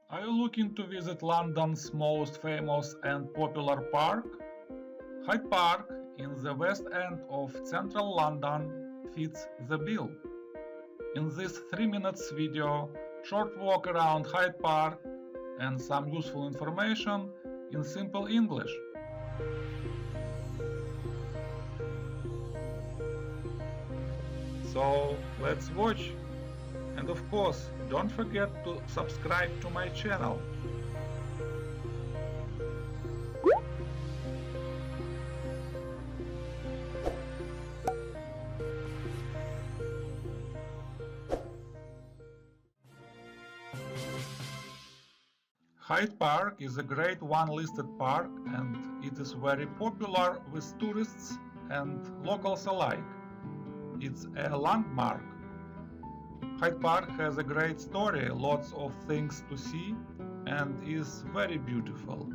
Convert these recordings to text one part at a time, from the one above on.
Are you looking to visit London's most famous and popular park? Hyde Park, in the West End of central London, fits the bill. In this 3 minutes video, short walk around Hyde Park and some useful information in simple English. So let's watch. And of course, don't forget to subscribe to my channel. Hyde Park is a Grade 1 listed park and it is very popular with tourists and locals alike. It's a landmark. Hyde Park has a great story, lots of things to see, and is very beautiful.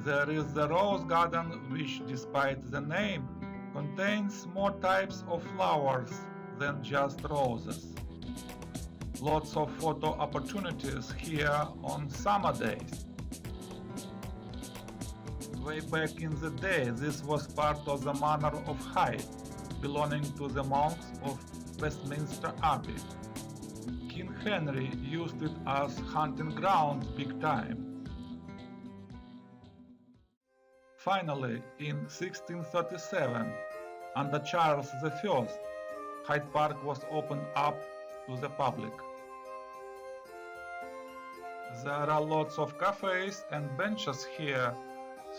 There is the Rose Garden, which, despite the name, contains more types of flowers than just roses. Lots of photo opportunities here on summer days. Way back in the day, this was part of the Manor of Hyde, belonging to the monks of Westminster Abbey. King Henry used it as hunting grounds big time. Finally, in 1637, under Charles I, Hyde Park was opened up to the public. There are lots of cafes and benches here,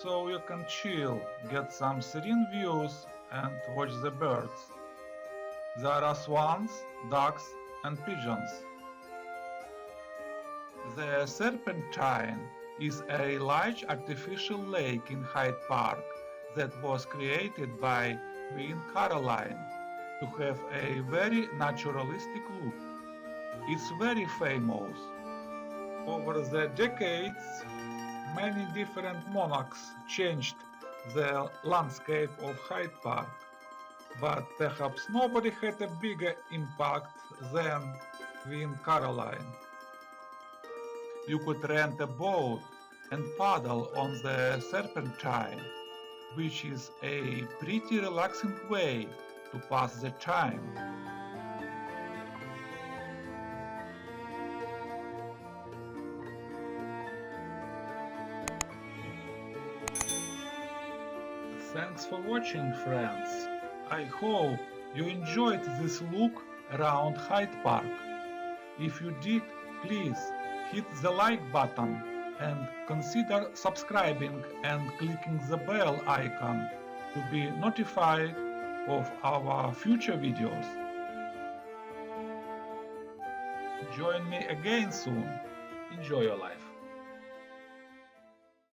so you can chill, get some serene views and watch the birds. There are swans, ducks and pigeons. The Serpentine is a large artificial lake in Hyde Park that was created by Queen Caroline to have a very naturalistic look. It's very famous. Over the decades, many different monarchs changed the landscape of Hyde Park, but perhaps nobody had a bigger impact than Queen Caroline. You could rent a boat and paddle on the Serpentine, which is a pretty relaxing way to pass the time. Thanks for watching, friends. I hope you enjoyed this look around Hyde Park. If you did, please hit the like button and consider subscribing and clicking the bell icon to be notified of our future videos. Join me again soon. Enjoy your life.